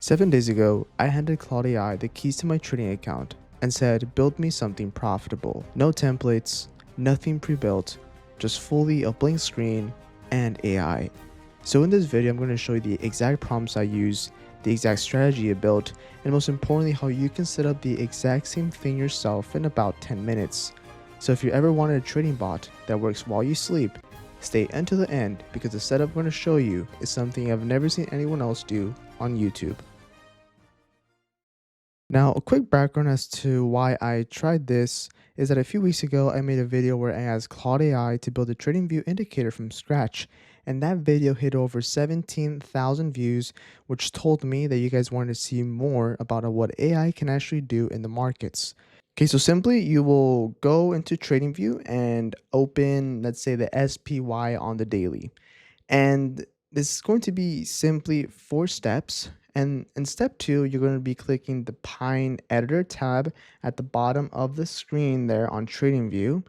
7 days ago, I handed Claude AI the keys to my trading account and said, build me something profitable. No templates, nothing pre-built, just fully a blank screen and AI. So in this video, I'm going to show you the exact prompts I use, the exact strategy I built, and most importantly, how you can set up the exact same thing yourself in about 10 minutes. So if you ever wanted a trading bot that works while you sleep, stay until the end because the setup I'm going to show you is something I've never seen anyone else do on YouTube. Now, a quick background as to why I tried this is that a few weeks ago, I made a video where I asked Claude AI to build a TradingView indicator from scratch, and that video hit over 17,000 views, which told me that you guys wanted to see more about what AI can actually do in the markets. Okay, so simply you will go into TradingView and open, let's say, the SPY on the daily. And this is going to be simply 4 steps. And in step 2, you're going to be clicking the Pine Editor tab at the bottom of the screen there on TradingView.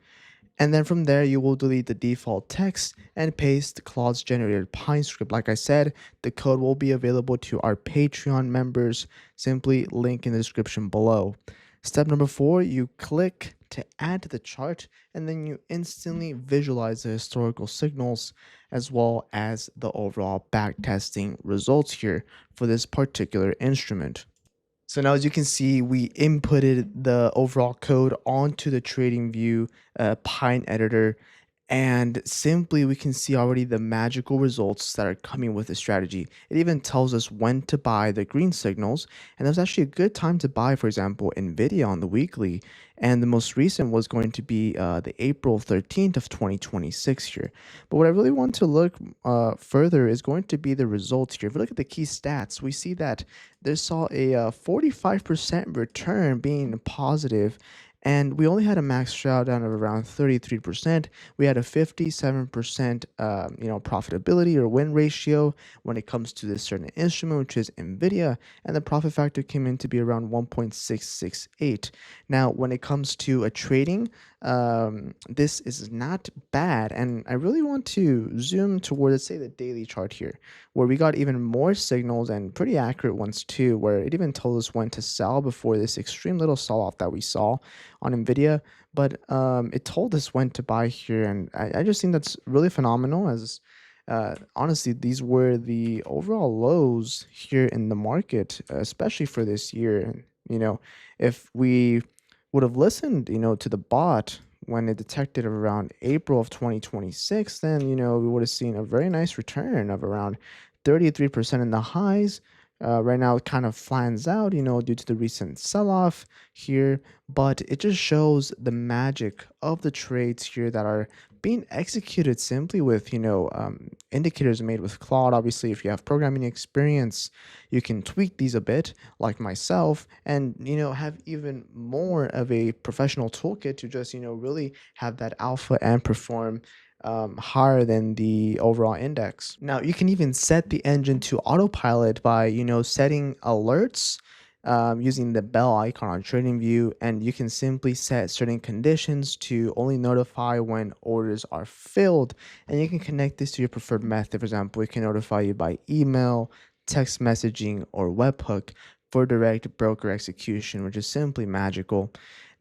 And then from there, you will delete the default text and paste Claude's generated Pine script. Like I said, the code will be available to our Patreon members. Simply link in the description below. Step number 4, you click to add to the chart, and then you instantly visualize the historical signals as well as the overall backtesting results here for this particular instrument. So now, as you can see, we inputted the overall code onto the TradingView Pine editor, and simply we can see already the magical results that are coming with the strategy. It even tells us when to buy the green signals, and there's actually a good time to buy, for example, Nvidia on the weekly, and the most recent was going to be the April 13th of 2026 here. But what I really want to look further is going to be the results here. If we look at the key stats, we see that they saw a 45% return being positive, and we only had a max drawdown of around 33%. We had a 57% profitability or win ratio when it comes to this certain instrument, which is Nvidia, and the profit factor came in to be around 1.668. Now, when it comes to a trading, this is not bad, and I really want to zoom toward, let's say, the daily chart here, where we got even more signals and pretty accurate ones too, where it even told us when to sell before this extreme little sell-off that we saw on Nvidia. But it told us when to buy here, and I just think that's really phenomenal, as honestly, these were the overall lows here in the market, especially for this year. And if we would have listened, to the bot when it detected around April of 2026, then, we would have seen a very nice return of around 33% in the highs. Right now, it kind of flans out, due to the recent sell-off here, but it just shows the magic of the trades here that are being executed simply with, indicators made with Claude. Obviously, if you have programming experience, you can tweak these a bit, like myself, and, have even more of a professional toolkit to just, really have that alpha and perform higher than the overall index. Now, you can even set the engine to autopilot by, setting alerts using the bell icon on TradingView, and you can simply set certain conditions to only notify when orders are filled, and you can connect this to your preferred method. For example, it can notify you by email, text messaging, or webhook for direct broker execution, which is simply magical.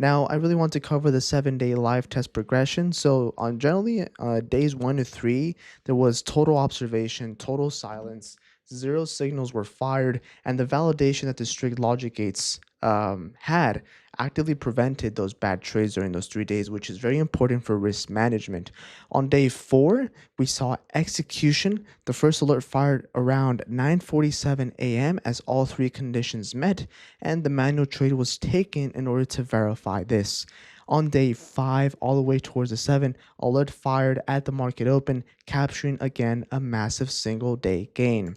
Now, I really want to cover the 7-day live test progression. So on generally days 1 to 3, there was total observation, total silence, 0 signals were fired, and the validation that the strict logic gates had actively prevented those bad trades during those 3 days, which is very important for risk management. On day 4, we saw execution. The first alert fired around 9:47 a.m. as all 3 conditions met, and the manual trade was taken in order to verify this. On day 5, all the way towards the 7, alert fired at the market open, capturing again a massive single day gain.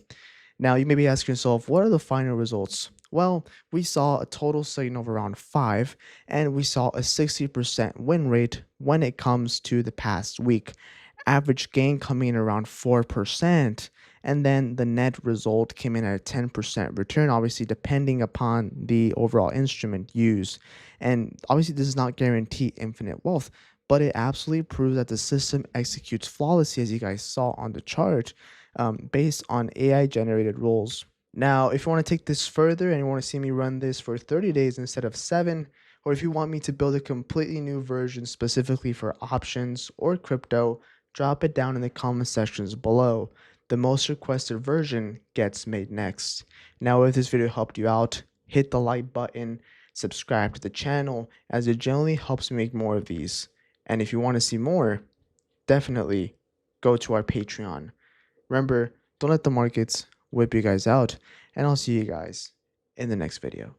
Now, you may be asking yourself, what are the final results? Well, we saw a total signal of around 5, and we saw a 60% win rate when it comes to the past week. Average gain coming in around 4%, and then the net result came in at a 10% return, obviously depending upon the overall instrument used. And obviously, this does not guarantee infinite wealth, but it absolutely proves that the system executes flawlessly, as you guys saw on the chart, based on AI generated rules. Now, if you want to take this further and you want to see me run this for 30 days instead of 7, or if you want me to build a completely new version specifically for options or crypto, drop it down in the comment sections below. The most requested version gets made next. Now, if this video helped you out, hit the like button, subscribe to the channel, as it generally helps me make more of these. And if you want to see more, definitely go to our Patreon. Remember, don't let the markets whip you guys out, and I'll see you guys in the next video.